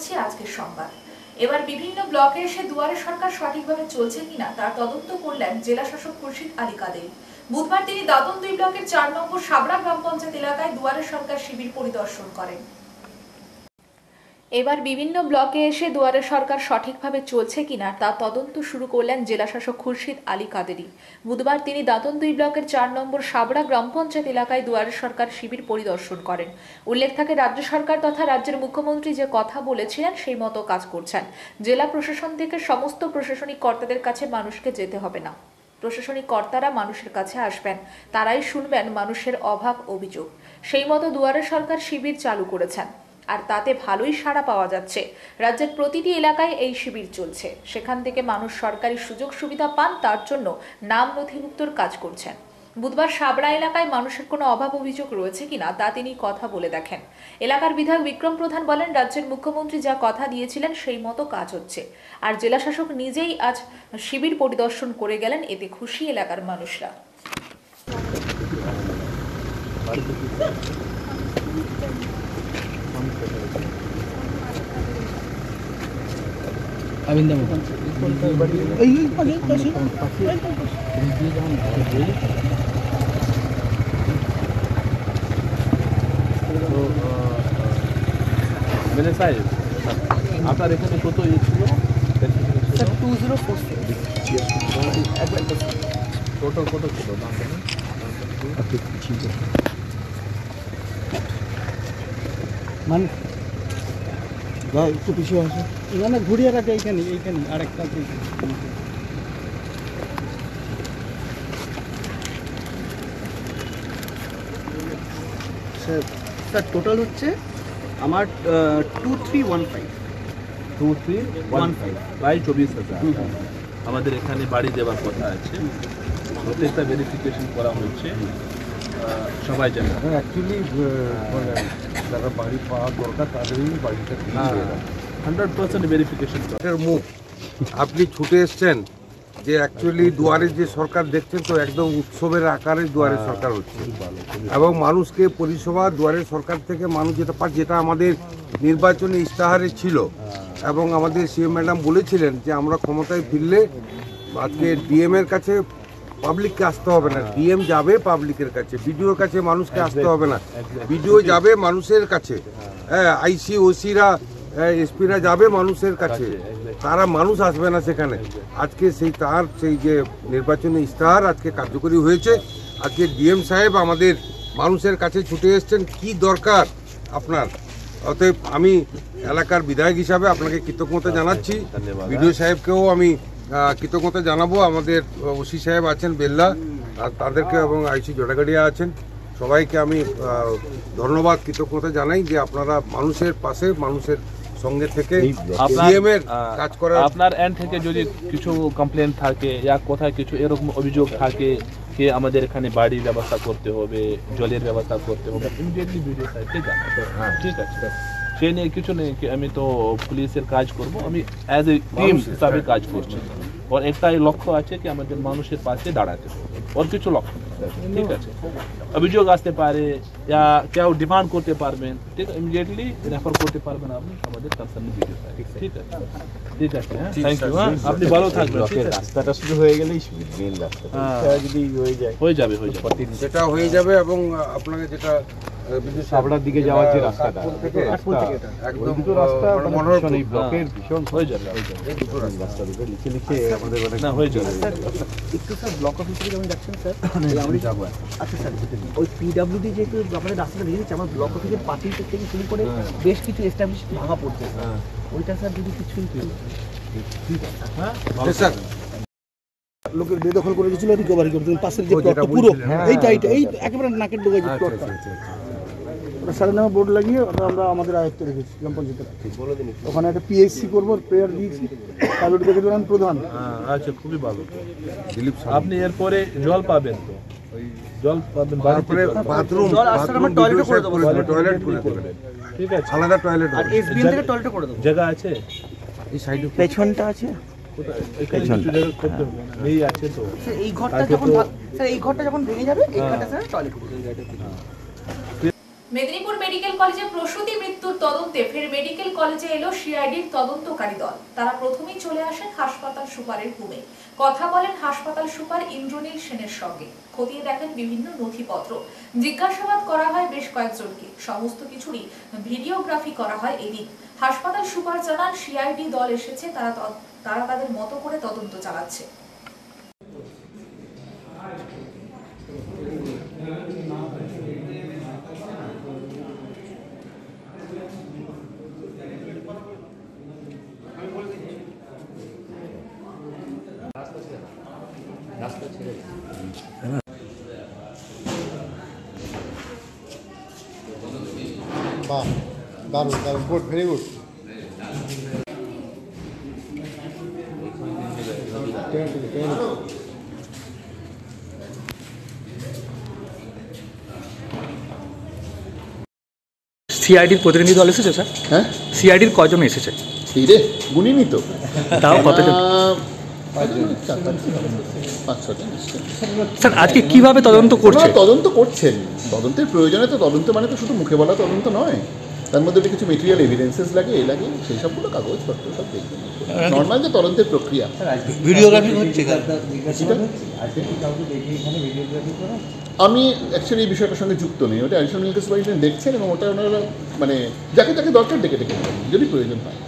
করছি আজকের সংবাদ। এবার বিভিন্ন ব্লকে এসে দুয়ারে সরকার সঠিকভাবে চলছে কিনা তার তদন্ত করলেন জেলা শাসক খুরশিদ আলী কাদেরী। বুধবার তিনি দাদন 2 ব্লকের 4 নম্বর সাবড়া গ্রাম পঞ্চায়েত এলাকায় দুয়ারে সরকার শিবির পরিদর্শন করেন। এবার বিভিন্ন ব্লকে এসে দুয়ারে সরকার সঠিকভাবে চলছে কিনা তা তদন্ত শুরু করলেন জেলা শাসক খুরশিদ আলী কাদেরী। বুধবার তিনি দাদন 2 ব্লকের 4 নম্বর সাবড়া গ্রাম পঞ্চায়েত এলাকায় দুয়ারে সরকার শিবির পরিদর্শন করেন। উল্লেখ থাকে, রাজ্য সরকার তথা রাজ্যের মুখ্যমন্ত্রী যে কথা বলেছিলেন সেই মতো কাজ করছেন। জেলা প্রশাসন থেকে সমস্ত প্রশাসনিক কর্তাদের কাছে মানুষকে যেতে হবে না, প্রশাসনিক কর্তারা মানুষের কাছে আসবেন, তারাই শুনবেন মানুষের অভাব অভিযোগ। সেই মতো দুয়ারে সরকার শিবির চালু করেছেন, আর তাতে ভালোই সাড়া পাওয়া যাচ্ছে। রাজ্যের প্রতিটি এলাকায় এই শিবির চলছে, সেখান থেকে মানুষ সরকারি সুযোগ সুবিধা পান, তার জন্য নাম নথিভুক্তর কাজ করছেন। বুধবার সাবড়া এলাকায় মানুষের কোনো অভাব অভিযোগ রয়েছে কিনা তা তিনি কথা বলে দেখেন। এলাকার বিধায়ক বিক্রম প্রধান বলেন, রাজ্যের মুখ্যমন্ত্রী যা কথা দিয়েছিলেন সেই মতো কাজ হচ্ছে। আর জেলা শাসক নিজেই আজ শিবির পরিদর্শন করে গেলেন, এতে খুশি এলাকার মানুষরা। আপনার এখানে কত ছিল? 2046 টোটাল কত ছিল দাম? মানে একটু পিছিয়ে আছে, মানে ঘুরিয়ে রাখে এইখানে আরেকটা স্যার টোটাল হচ্ছে আমার 2315 প্রায় 24,000। আমাদের এখানে বাড়ি দেওয়ার কথা আছে, প্রত্যেকটা ভেরিফিকেশন করা হচ্ছে, সবাই জানে। অ্যাকচুয়ালি যারা বাড়ি পাওয়া দরকার তাদেরই বাড়িটা 100% ভেরিফিকেশন। মুখ আপনি ছুটে এসছেন যে অ্যাকচুয়ালি দুয়ারে যে সরকার দেখছেন, তো একদম উৎসবের আকারে দুয়ারে সরকার হচ্ছে এবং মানুষকে পরিষেবা দুয়ারে সরকার থেকে মানুষ যেটা পায়, যেটা আমাদের নির্বাচনী ইশতেহারে ছিল এবং আমাদের সিএম ম্যাডাম বলেছিলেন যে আমরা ক্ষমতায় ফিরলে আজকে ডিএম এর কাছে পাবলিককে আসতে হবে না, ডিএম যাবে পাবলিকের কাছে, বিডিওর কাছে মানুষকে আসতে হবে না, বিডিও যাবে মানুষের কাছে, হ্যাঁ, আইসি ওসিরা এসপিরা যাবে মানুষের কাছে, তারা মানুষ আসবে না সেখানে। আজকে সেই যে নির্বাচনী ইশতেহার আজকে কার্যকরী হয়েছে। আজকে ডিএম সাহেব আমাদের মানুষের কাছে ছুটে এসছেন, কি দরকার আপনার। অতএব আমি এলাকার বিধায়ক হিসাবে আপনাকে কৃতজ্ঞতা জানাচ্ছি, বিডিও সাহেবকেও আমি কৃতজ্ঞতা জানাবো, আমাদের ওসি সাহেব আছেন বেল্লা, আর তাদেরকে এবং আইসি জোড়াগাড়িয়া আছেন, সবাইকে আমি ধন্যবাদ কৃতজ্ঞতা জানাই যে আপনারা মানুষের পাশে, মানুষের সঙ্গে থেকে ডিএমের কাজ করা। আপনার এন্ড থেকে যদি কিছু কমপ্লেন থাকে বা কোথায় কিছু এরকম অভিযোগ থাকে যে আমাদের এখানে বাড়ির ব্যবস্থা করতে হবে, জলের ব্যবস্থা করতে হবে, ইমিডিয়েটলি ভিডিও সাইটে জানাবেন। ঠিক আছে, সে নিয়ে কিছু নেই, আমি তো পুলিশের কাজ করব, আমি অ্যাজ এ টিম হিসাবে কাজ করছি। ওর একটাই লক্ষ্য আছে কি আমাদের মানুষের পাশে দাঁড়াতে হবে, ওর কিছু লক্ষ্য। ঠিক আছে, অভিযোগ আসতে পারে या কেউ ডিমান্ড করতে পারবেন, ঠিক আছে, ইমিডিয়েটলি রেফার করতে পারবেন আপনি আমাদের কনসার্ন ভিডিও সাইট। ঠিক আছে, ঠিক আছে, থ্যাংক ইউ। আপনি ভালো থাকবেন। রাস্তাটা শুরু হয়ে গেলেই মেইন রাস্তা যদি হয়ে যাবে সেটা হয়ে যাবে এবং আপনাকে যেটা সাবড়ার দিকে যাওয়ার যে রাস্তাটা একদম রাস্তা মনোরম ব্লকের ভীষণ হয়ে যাবে, রাস্তা দুটো লিখে আমাদের না হয়ে যাবে। একটু স্যার ব্লক অফিসে যখন যাচ্ছেন স্যার যাবো। আচ্ছা স্যার, ওই পিডাব্লিউডি যেহেতু আমাদের রাস্তাটা দিয়ে দিচ্ছে, আমার ব্লক অফিসের পার্টির থেকে শুরু করে বেশ কিছু এস্টাবলিশ ভাঙা পড়ছে, ওইটা স্যার যদি কিছু স্যার লোকের বেদখল করে দিয়েছিল, রিকভারি করতে পাশের যে প্লটটা পুরো এইটা এই একেবারে নাকের ডোগায় যে প্লটটা, ওটা স্যারের নামে বোর্ড লাগিয়ে আমরা আমাদের আয়ত্তে রেখেছি গ্রাম পঞ্চায়েতের। ওখানে একটা পিএইচসি করবো, প্রেয়ার দিয়েছি, তাদের দেখে দিলাম প্রধান। আচ্ছা, খুবই ভালো। আপনি এরপরে জল পাবেন, তো জল পাবেন, বাথরুম টয়লেট করে দেবো, টয়লেট করে দেবেন, ঠিক আছে, আলাদা টয়লেট আর এসবিএম থেকে টয়লেট করে দেবো। জায়গা আছে এই সাইডে পেছনটা আছে, এই আছে তো। এই ঘরটা যখন ভেঙে যাবে, এই ঘরটা স্যার টয়লেট করবে। মেদিনীপুর মেডিকেল কলেজে প্রসূতি মৃত্যুর তদন্তে ফের মেডিকেল কলেজে এলো সিআইডির তদন্তকারী দল। তারা প্রথমেই চলে আসেন হাসপাতাল সুপারের রুমে, কথা বলেন হাসপাতাল সুপার ইন্দ্রনীল সেনের সঙ্গে, খতিয়ে দেখেন বিভিন্ন নথিপত্র, জিজ্ঞাসাবাদ করা হয় বেশ কয়েকজনকে, সমস্ত কিছুরই ভিডিওগ্রাফি করা হয় এদিন। হাসপাতাল সুপার জানান সিআইডি দল এসেছে, তারা তাদের মতো করে তদন্ত চালাচ্ছে। বাহ, দারুণ দারুণ, গুড, ভেরি গুড। সিআইডির প্রতিনিধি দল এসেছে স্যার? হ্যাঁ, সিআইডির কজন এসেছে? এই রে গুনিনি তো, তাও কতজন? 5-6জন নিশ্চয়। স্যার আজকে কিভাবে তদন্ত করছে? তদন্ত করছেন, তদন্তের প্রয়োজনে তো তদন্ত মানে তো শুধু মুখে বলা তদন্ত নয়, তার মধ্যে কিছু মেটেরিয়াল এভিডেন্সেস লাগে, সেই সবগুলো কাগজপত্র সব দেখবেন, নর্মাল যে তদন্তের প্রক্রিয়া। ভিডিওগ্রাফি হচ্ছে আমি অ্যাকচুয়ালি এই বিষয়টার সঙ্গে যুক্ত নেই, ওটা অ্যাডিশনাল কেস সুপারিনটেন্ডেন্ট দেখছেন এবং ওটা ওনারা মানে যাকে যাকে দরকার ডেকে নেবেন যদি প্রয়োজন হয়।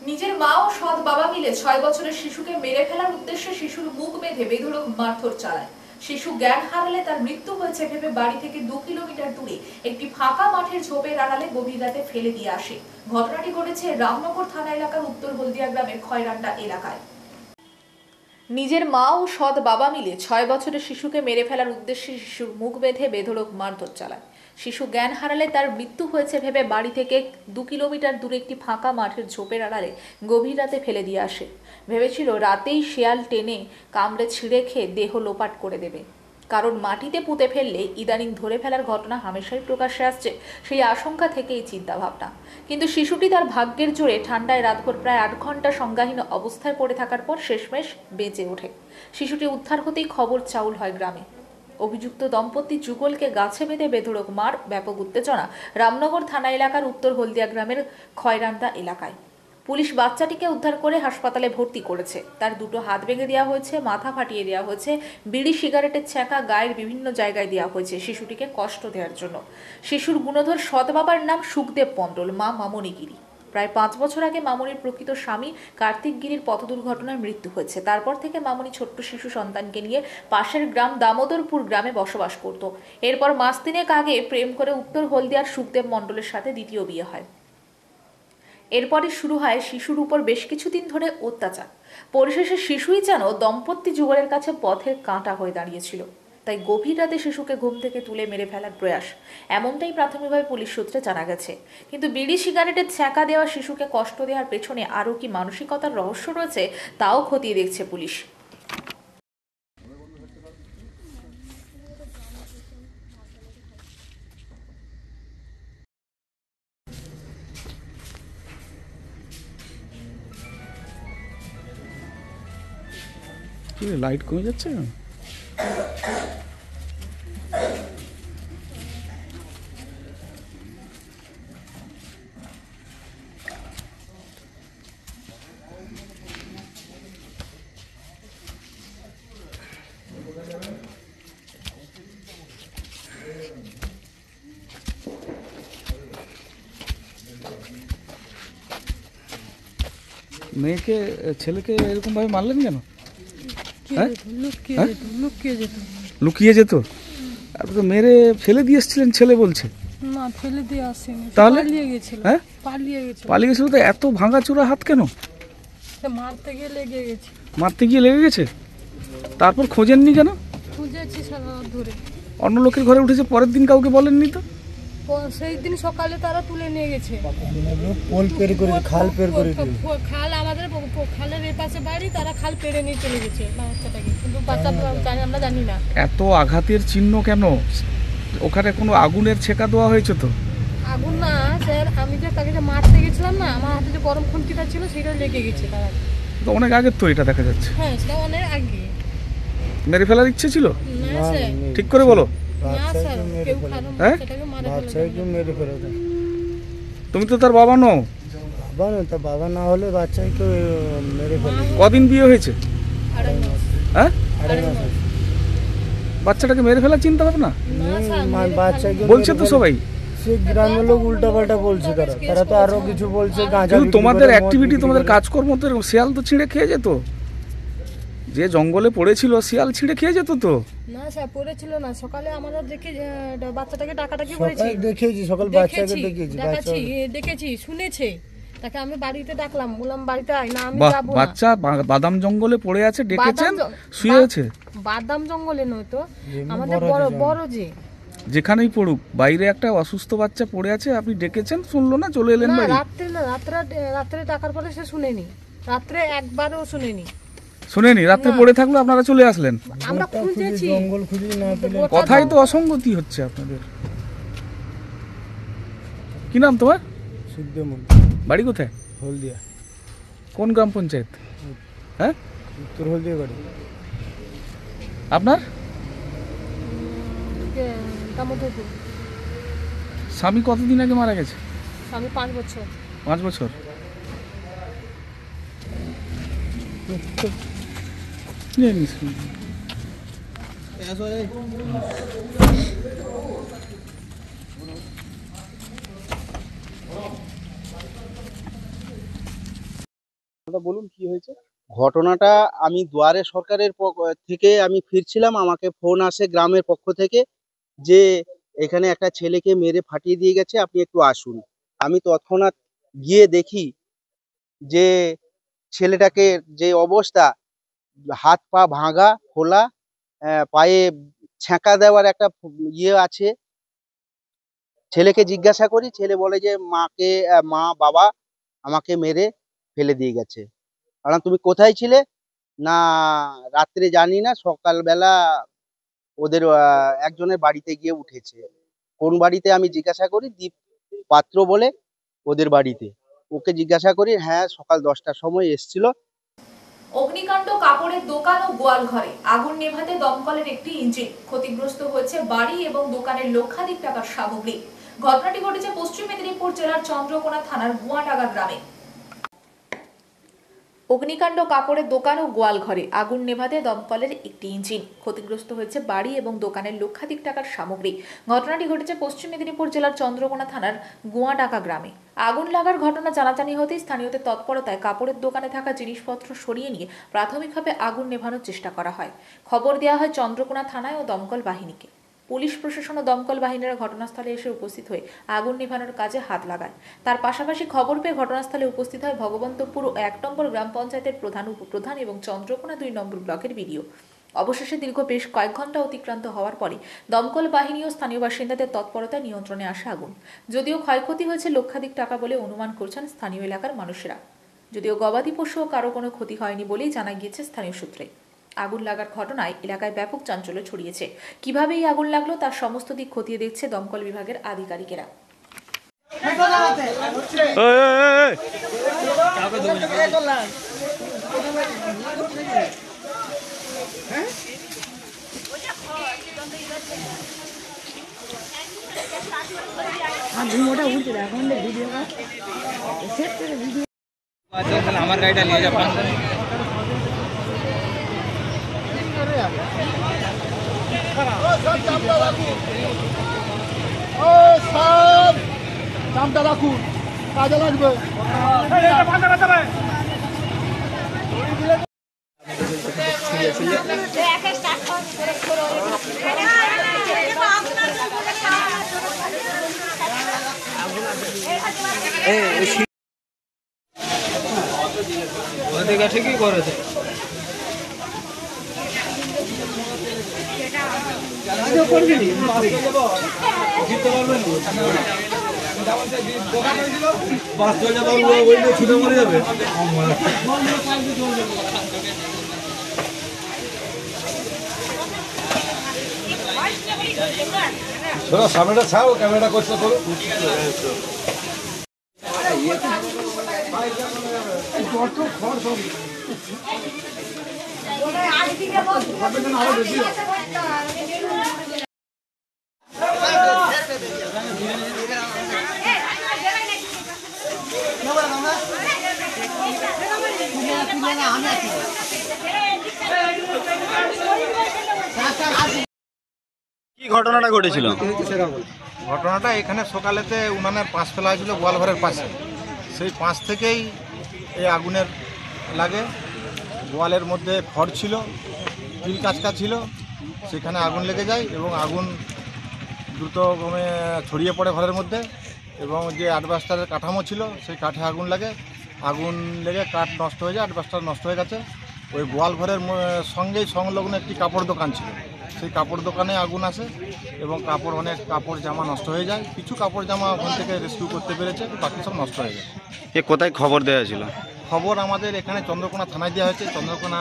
নিজের মা ও সৎ বাবা মিলে 6 বছরের শিশুকে মেরে ফেলার উদ্দেশ্যে শিশুর মুখ বেঁধে বেধড়ক মারধর চালায়। শিশু জ্ঞান হারালে তার মৃত্যু হয়েছে ভেবে বাড়ি থেকে 2 কিলোমিটার দূরে একটি ফাঁকা মাঠের ঝোপের আড়ালে গভীর রাতে ফেলে দিয়ে আসে। ঘটনাটি ঘটেছে রামনগর থানা এলাকার উত্তর হলদিয়া গ্রামের খয়রান্ডা এলাকায়। নিজের মা ও সৎ বাবা মিলে 6 বছরের শিশুকে মেরে ফেলার উদ্দেশ্যে শিশুর মুখ বেঁধে বেধড়ক মারধর চালায়। শিশু জ্ঞান হারালে তার মৃত্যু হয়েছে ভেবে বাড়ি থেকে 2 কিলোমিটার দূরে একটি ফাঁকা মাঠের ঝোপের আড়ালে গভীর রাতে ফেলে দিয়ে আসে। ভেবেছিল রাতেই শিয়াল টেনে কামড়ে ছিঁড়ে খেয়ে দেহ লোপাট করে দেবে, কারণ মাটিতে পুঁতে ফেললে ইদানিং ধরে ফেলার ঘটনা হামেশাই প্রকাশ্যে আসছে, সেই আশঙ্কা থেকেই চিন্তা ভাবনা। কিন্তু শিশুটি তার ভাগ্যের জোরে ঠান্ডায় রাতভর প্রায় 8 ঘন্টা সংজ্ঞাহীন অবস্থায় পড়ে থাকার পর শেষমেশ বেঁচে ওঠে। শিশুটি উদ্ধার হতেই খবর চাউল হয় গ্রামে। অভিযুক্ত দম্পতি যুগলকে গাছে বেঁধে বেধড়ক মার, ব্যাপক উত্তেজনা রামনগর থানা এলাকার উত্তর হলদিয়া গ্রামের খয়রান্ডা এলাকায়। পুলিশ বাচ্চাটিকে উদ্ধার করে হাসপাতালে ভর্তি করেছে। তার 2টো হাত ভেঙে দেওয়া হয়েছে, মাথা ফাটিয়ে দেওয়া হয়েছে, বিড়ি সিগারেটের ছ্যাঁকা গায়ের বিভিন্ন জায়গায় দেওয়া হয়েছে শিশুটিকে কষ্ট দেওয়ার জন্য। শিশুর গুণধর সৎ বাবার নাম সুখদেব মণ্ডল, মা মামনি গিরি। প্রায় 5 বছর আগে মামনির প্রকৃত স্বামী কার্তিক গিরির পথ দুর্ঘটনায় মৃত্যু হয়েছে। তারপর থেকে মামনি ছোট্ট শিশু সন্তানকে নিয়ে পাশের গ্রাম দামোদরপুর গ্রামে বসবাস করত। এরপর মাস 3 আগে প্রেম করে উত্তর হলদিয়ার সুখদেব মণ্ডলের সাথে দ্বিতীয় বিয়ে হয়। এরপরে শুরু হয় শিশুর উপর বেশ কিছুদিন ধরে অত্যাচার। পরিশেষে শিশুই যেন দম্পতি যুগলের কাছে পথের কাঁটা হয়ে দাঁড়িয়েছিল। তাই গভীর রাতে শিশুকে ঘুম থেকে তুলে মেরে ফেলার প্রয়াস, এমনটাই প্রাথমিকভাবে পুলিশ সূত্রে জানা গেছে। কিন্তু বিড়ি সিগারেটের ছ্যাঁকা দেওয়া শিশুকে কষ্ট দেওয়ার পেছনে আরও কি মানসিকতার রহস্য রয়েছে তাও খতিয়ে দেখছে পুলিশ। লাইট কমে যাচ্ছে না? মেয়েকে ছেলেকে এরকম ভাবে মারলেন কেন? লুকিয়ে যেত? আপনি তো মেরে ফেলে দিয়ে এসেছিলেন ছেলে বলছে। না, ফেলে দিয়ে আসেনি, তাহলে পালিয়ে গেছিল। হ্যাঁ, পালিয়ে গেছিল। পালিয়ে গেছিল তো এত ভাঙাচোরা হাত কেন? মারতে গিয়ে লেগে গেছে। মারতে গিয়ে লেগে গেছে? তারপর খোঁজেননি কেন? খুঁজেছি সারা রাত ধরে। অন্য লোকের ঘরে উঠেছে, পরের দিন কাউকে বলেননি তো? সেই দিন সকালে তারা তুলে নিয়ে গেছে। খাল আমাদের খালের এই পাশে বাড়ি, তারা খাল পেড়ে নিয়ে চলে গেছে বাচ্চাটাকে, কিন্তু বাচ্চা আমরা জানি না। এত আঘাতের চিহ্ন কেন? ওখানে কোনো আগুনের ছেঁকা দেওয়া হয়েছে তো? আগুন না স্যার, আমি যে তাকে যে মারতে গেছিলাম না, আমার হাতে যে গরম খুন্তিটা ছিল সেটা লেগে গেছে। তারা তো অনেক আগের তো এটা দেখা যাচ্ছে। হ্যাঁ, সেটা অনেক আগে। মেরে ফেলার ইচ্ছে ছিল? না স্যার। ঠিক করে বলো। না স্যার কেউ খারাপ হ্যাঁ? বাচ্চাটাকে মারা ফেলে দেয়। তুমি তো তার বাবা নও। বাবা না হলে বাচ্চাকে মেরে ফেলে। কদিন বিয়ে হয়েছে? 2.5 মাস। হ্যাঁ, 2.5 মাস। বাচ্চাটাকে মেরে ফেলার চিন্তা ভাবনা না স্যার মেরে বাচ্চাকে বলছে তো সবাই। সে গ্রামের লোক উল্টা পাল্টা বলছে, তারা তো আরো কিছু বলছে। গাঁজা কিন্তু বিক্রি তোমাদের করে, মদ অ্যাক্টিভিটি, বিক্রি তোমাদের করে। কাজকর্ম তো এরকম, শিয়াল তো ছিঁড়ে খেয়ে যেত। যে জঙ্গলে পড়েছিল শিয়াল ছিঁড়ে খেয়ে যেত তো। না স্যার পড়েছিল না, সকালে আমরা দেখে বাচ্চাটাকে ডাকাডাকি করেছি। সকাল বাচ্চাকে দেখেছি, দেখেছি শুনেছে, তাকে আমি বাড়িতে ডাকলাম, বললাম বাড়িতে আয়। না আমি বাহ, যাবো না। বাচ্চা বাদাম জঙ্গলে পড়ে আছে, ডেকেছেন, শুয়ে আছে। বাদাম জঙ্গলে নয় তো, আমাদের বড় যে যেখানেই পড়ুক, বাইরে একটা অসুস্থ বাচ্চা পড়ে আছে, আপনি ডেকেছেন, শুনলো না, চলে এলেন না বাড়ি। রাত্রে ডাকার পরে সে শুনেনি, রাত্রে একবারও শুনেনি। শুনেনি, রাত্রে পড়ে থাকলো, আপনারা চলে আসলেন। আমরা খুঁজেছি, জঙ্গল খুঁজি না পেলে কথাই তো অসঙ্গতি হচ্ছে আপনাদের। কি নাম তোমার? সূর্যমুখী, বাড়ি কোথায়? হলদিয়া, কোন গ্রাম পঞ্চায়েত? হ্যাঁ, উত্তর হলদিয়া বাড়ি। আপনার দামোদরপুর। স্বামী কতদিন আগে মারা গেছে? আমি 5 বছর। 5 বছর। জানিস বলুন কি হয়েছে? ঘটনাটা আমি দুয়ারে সরকারের থেকে আমি ফিরছিলাম, আমাকে ফোন আসে গ্রামের পক্ষ থেকে যে এখানে একটা ছেলেকে মেরে ফাটিয়ে দিয়ে গেছে, আপনি একটু আসুন। আমি তৎক্ষণাৎ গিয়ে দেখি যে ছেলেটাকে যে অবস্থা, হাত পা ভাঙা, খোলা, পায়ে ছ্যাঁকা দেওয়ার একটা ইয়ে আছে। ছেলেকে জিজ্ঞাসা করি, ছেলে বলে যে মা বাবা আমাকে মেরে ফেলে দিয়ে গেছে। বললাম তুমি কোথায় ছিলে? না রাত্রে জানি না, সকালবেলা ওদের একজনের বাড়িতে গিয়ে উঠেছে। কোন বাড়িতে আমি জিজ্ঞাসা করি, দীপ পাত্র বলে ওদের বাড়িতে। ওকে জিজ্ঞাসা করি, হ্যাঁ সকাল 10টার সময় এসছিল। অগ্নিকাণ্ড কাপড়ের দোকান ও গোয়াল ঘরে, আগুন নেভাতে দমকলের একটি ইঞ্জিন, ক্ষতিগ্রস্ত হয়েছে বাড়ি এবং দোকানের লক্ষাধিক টাকার সামগ্রী। ঘটনাটি ঘটেছে পশ্চিম মেদিনীপুর জেলার চন্দ্রকোনা থানার গুয়াডাঙ্গা গ্রামে। অগ্নিকাণ্ড কাপড়ের দোকান ও গোয়াল ঘরে, আগুন নেভাতে দমকলের একটি ইঞ্জিন, ক্ষতিগ্রস্ত হয়েছে বাড়ি এবং দোকানের লক্ষাধিক টাকার সামগ্রী। ঘটনাটি ঘটেছে পশ্চিম মেদিনীপুর জেলার চন্দ্রকোনা থানার গুয়াডাঙ্গা গ্রামে। আগুন লাগার ঘটনা জানাজানি হতেই স্থানীয়দের তৎপরতায় কাপড়ের দোকানে থাকা জিনিসপত্র সরিয়ে নিয়ে প্রাথমিকভাবে আগুন নেভানোর চেষ্টা করা হয়। খবর দেওয়া হয় চন্দ্রকোনা থানায় ও দমকল বাহিনীকে। পুলিশ প্রশাসন ও দমকল বাহিনীরা ঘটনাস্থলে এসে উপস্থিত হয়ে আগুন নেভানোর কাজে হাত লাগায়। তার পাশাপাশি খবর পেয়ে ঘটনাস্থলে উপস্থিত হয় ভগবন্তপুর ও 1 নম্বর গ্রাম পঞ্চায়েতের প্রধান, উপপ্রধান এবং চন্দ্রকোনা 2 নম্বর ব্লকের বিডিও। অবশেষে দীর্ঘ বেশ কয়েক ঘন্টা অতিক্রান্ত হওয়ার পরে দমকল বাহিনী ও স্থানীয় বাসিন্দাদের তৎপরতায় নিয়ন্ত্রণে আসে আগুন। যদিও ক্ষয়ক্ষতি হয়েছে লক্ষাধিক টাকা বলে অনুমান করছেন স্থানীয় এলাকার মানুষেরা। যদিও গবাদি পশু ও কারো কোনো ক্ষতি হয়নি বলেই জানা গিয়েছে স্থানীয় সূত্রে। আগুন লাগার ঘটনায় এলাকায় ব্যাপক চাঞ্চল্য ছড়িয়েছে। কিভাবে এই আগুন লাগলো তার সমস্ত দিক খতিয়ে দেখছে দমকল বিভাগের আধিকারিকেরা। আমার গাড়িটা নিয়ে যাবো। দামটা রাখুন, কাজে লাগবে। ঠিকই করেছে। ছুটে মরে যাবে। সামনেটা ছাড়ো, ক্যামেরাটা করছে করো। ঘটনাটা ঘটেছিল? ঘটনাটা এখানে সকালেতে উনানের পাঁচ ফেলা হয়েছিল গোয়ালঘরের পাশে, সেই পাঁচ থেকেই এই আগুনের লাগে। গোয়ালের মধ্যে খড় ছিল, তিল কাচকা ছিল, সেখানে আগুন লেগে যায় এবং আগুন দ্রুতক্রমে ছড়িয়ে পড়ে ঘরের মধ্যে এবং যে অ্যাডভাস্টারের কাঠামো ছিল সেই কাঠে আগুন লাগে। আগুন লেগে কাঠ নষ্ট হয়ে যায়, অ্যাডভাস্টার নষ্ট হয়ে গেছে। ওই গোয়াল ঘরের সঙ্গেই সংলগ্ন একটি কাপড় দোকান ছিল, সেই কাপড় দোকানে আগুন আসে এবং অনেক কাপড় জামা নষ্ট হয়ে যায়। কিছু কাপড় জামা ওখান থেকে রেস্কিউ করতে পেরেছে, বাকি সব নষ্ট হয়ে গেছে। কোথায় খবর দেওয়া ছিল? খবর আমাদের এখানে চন্দ্রকোনা থানায় দেওয়া হয়েছে, চন্দ্রকোনা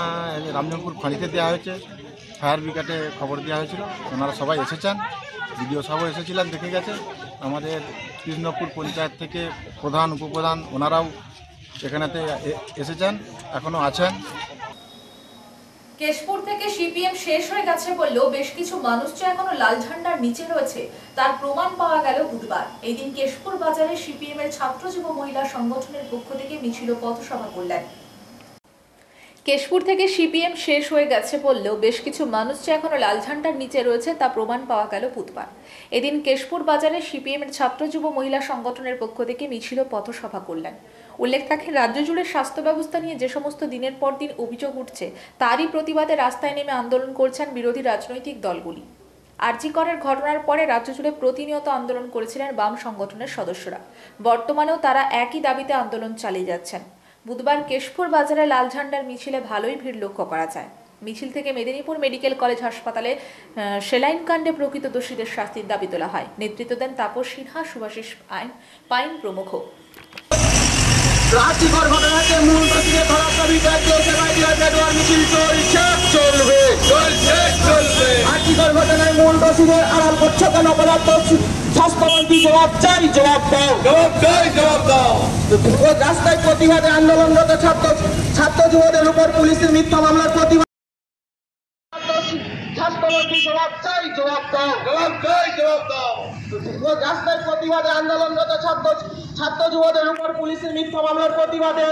রামজনপুর ফাঁড়িতে দেওয়া হয়েছে, ফায়ার ব্রিগেডে খবর দেওয়া হয়েছিল। ওনারা সবাই এসেছেন, বিডিও সাহেব এসেছিলেন, দেখে গেছে। আমাদের কৃষ্ণপুর পঞ্চায়েত থেকে প্রধান উপপ্রধান ওনারাও এখানেতে এসেছেন, এখনও আছেন। কেশপুর থেকে সিপিএম শেষ হয়ে গেছে বললেও বেশ কিছু মানুষ যে এখনো লাল ঝান্ডার নিচে রয়েছে তার প্রমাণ পাওয়া গেল বুধবার। এই দিন কেশপুর বাজারে সিপিএম এর ছাত্র যুব মহিলা সংগঠনের পক্ষ থেকে মিছিল ও পথসভা করলেন। কেশপুর থেকে সিপিএম শেষ হয়ে গেছে বললেও বেশ কিছু মানুষ যে এখনো লাল ঝান্ডার নিচে রয়েছে তা প্রমাণ পাওয়া গেল বুধবার। এদিন কেশপুর বাজারে সিপিএম এর ছাত্র যুব মহিলা সংগঠনের পক্ষ থেকে মিছিল ও পথসভা করলেন। উল্লেখ থাকে, রাজ্য জুড়ে স্বাস্থ্য ব্যবস্থা নিয়ে যে সমস্ত দিনের পর দিন অভিযোগ উঠছে তারই প্রতিবাদে রাস্তায় নেমে আন্দোলন করছেন বিরোধী রাজনৈতিক দলগুলি। আরজি করের ঘটনার পরে রাজ্য জুড়ে প্রতিনিয়ত আন্দোলন করেছিলেন বাম সংগঠনের সদস্যরা। বর্তমানেও তারা একই দাবিতে আন্দোলন চালিয়ে যাচ্ছেন। বুধবার কেশপুর বাজারে লাল ঝান্ডার মিছিলে ভালোই ভিড় লক্ষ্য করা যায়। মিছিল থেকে মেদিনীপুর মেডিকেল কলেজ হাসপাতালে সেলাইন কাণ্ডে প্রকৃত দোষীদের শাস্তির দাবি তোলা হয়। নেতৃত্ব দেন তাপস সিনহা, শুভাশিস পাইন প্রমুখ। রাজ্যকর ঘটনাকে মূল দোষীদের ধরার দাবিতে মিছিল চলবে। রাজ্যকর ঘটনায় মূল দোষীদের আড়াল করছে কেন? অপরাধ স্বাস্থ্যমন্ত্রী জবাব চাই, জবাব দাও, জবাব চাই, জবাব দাও। রাস্তায় প্রতিবাদে আন্দোলনরত ছাত্র যুবদের উপর পুলিশের মিথ্যা মামলার প্রতিবাদ। স্বাস্থ্যমন্ত্রী জবাব চাই, জবাব দাও, জবাব চাই, জবাব দাও। রাস্তায় প্রতিবাদে আন্দোলনরত ছাত্র যুবদের উপর পুলিশের মিথ্যা মামলার প্রতিবাদে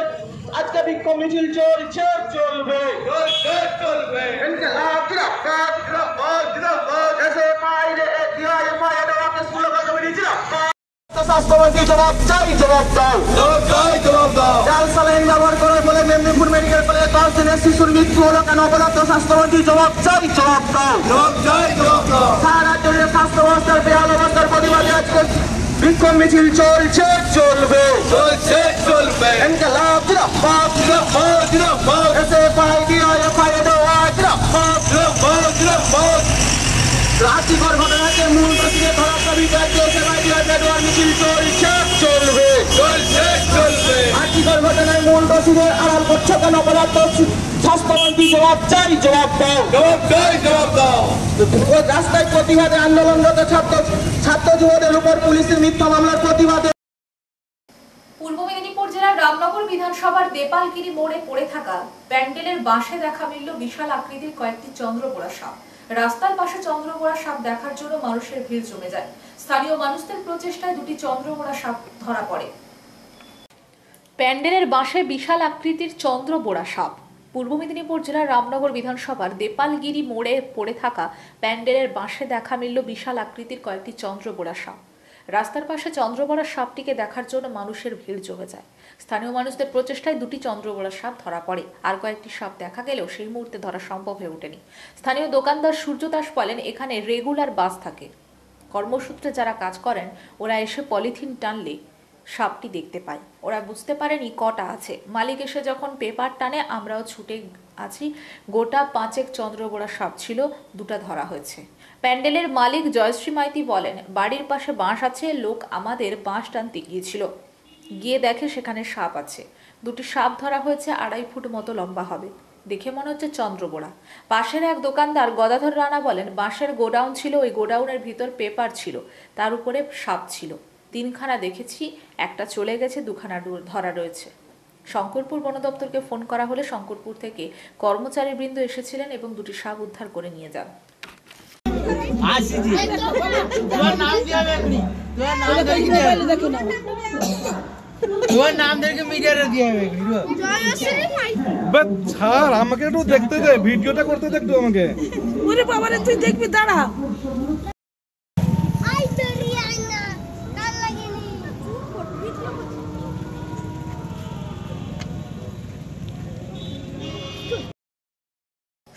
আজকে বিক্ষোভ মিছিল চলছে, চলবে, চলবে। স্বাস্থ্যমন্ত্রী জবাব চাই, জবাব দাও, জবাব চাই, জবাব দাও। জাল সালাইন ব্যবহার করার ফলে মেদিনীপুর মেডিকেল কলেজে 10 দিনের শিশুর মৃত্যু হলো কেন? অপরাধ স্বাস্থ্যমন্ত্রী জবাব চাই, জবাব দাও, জবাব চাই, জবাব দাও। সারা রাজ্যের স্বাস্থ্য ব্যবস্থার বেহাল অবস্থার প্রতিবাদে আজকে বিক্ষোভ মিছিল চলছে, চলবে, চলছে, চলবে। ইনকলাব জিন্দাবাদ, জিন্দাবাদ, জিন্দাবাদ। এসএফআই ডিআইএফআই জিন্দাবাদ, জিন্দাবাদ, জিন্দাবাদ। রাজ্যকর ঘটনাকে মূল দোষীদের ধরার দাবিতে মিছিল চলছে, চলবে, চলছে, চলবে। রাজ্যকর ঘটনায় মূল দোষীদের আড়াল করছে কেন? অপরাধ স্বাস্থ্যমন্ত্রী জবাব চাই, জবাব দাও, জবাব চাই, জবাব দাও। রাস্তায় প্রতিবাদে আন্দোলনরত ছাত্র যুবদের উপর পুলিশের মিথ্যা মামলার প্রতিবাদে পূর্ব মেদিনীপুর জেলার রামনগর বিধানসভার দেপালগিরি মোড়ে পড়ে থাকা প্যান্ডেলের বাঁশে দেখা মিলল বিশাল আকৃতির কয়েকটি চন্দ্রবোড়া সাপ। রাস্তার পাশে চন্দ্রবোড়া সাপ দেখার জন্য মানুষের ভিড় জমে যায়। স্থানীয় মানুষদের প্রচেষ্টায় দুটি চন্দ্রবোড়া সাপ ধরা পড়ে। প্যান্ডেলের বাঁশে বিশাল আকৃতির চন্দ্রবোড়া সাপ। পূর্ব মেদিনীপুর জেলার রামনগর বিধানসভার দেপালগিরি মোড়ে পড়ে থাকা প্যান্ডেলের বাঁশে দেখা মিলল বিশাল আকৃতির কয়েকটি চন্দ্রবোড়া সাপ। রাস্তার পাশে চন্দ্রবোড়া সাপটিকে দেখার জন্য মানুষের ভিড় জমে যায়। স্থানীয় মানুষদের প্রচেষ্টায় দুটি চন্দ্রবোড়া সাপ ধরা পড়ে। আর কয়েকটি সাপ দেখা গেলেও সেই মুহূর্তে ধরা সম্ভব হয়ে ওঠেনি। স্থানীয় দোকানদার সূর্য দাস বলেন, এখানে রেগুলার বাস থাকে। কর্মসূত্রে যারা কাজ করেন ওরা এসে পলিথিন টানলে সাপটি দেখতে পায়। ওরা বুঝতে পারেনি কটা আছে। মালিক এসে যখন পেপার টানে আমরাও ছুটে আছি। গোটা 5 চন্দ্রবোড়া সাপ ছিল, দুটা ধরা হয়েছে। প্যান্ডেলের মালিক জয়শ্রী মাইতি বলেন, বাড়ির পাশে বাঁশ আছে, লোক আমাদের বাঁশ টানতে গিয়েছিল, গিয়ে দেখে সেখানে সাপ আছে। দুটি সাপ ধরা হয়েছে, 2.5 ফুট মতো লম্বা হবে। দেখে মনে হচ্ছে চন্দ্রবোড়া। পাশের এক দোকানদার গদাধর রানা বলেন, বাঁশের গোডাউন ছিল, ওই গোডাউনের ভিতর পেপার ছিল, তার উপরে সাপ ছিল। 3খানা দেখেছি, একটা চলে গেছে, 2খানা ধরা রয়েছে। শঙ্করপুর বন দপ্তরকে ফোন করা হলে শঙ্করপুর থেকে কর্মচারীবৃন্দ এসেছিলেন এবং দুটি সাপ উদ্ধার করে নিয়ে যান। ছাড়, আমাকে একটু দেখতে দে, ভিডিওটা করতে দে একটু আমাকে। তুই দেখবি, দাঁড়া।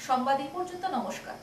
সংবাদ এই পর্যন্ত। নমস্কার।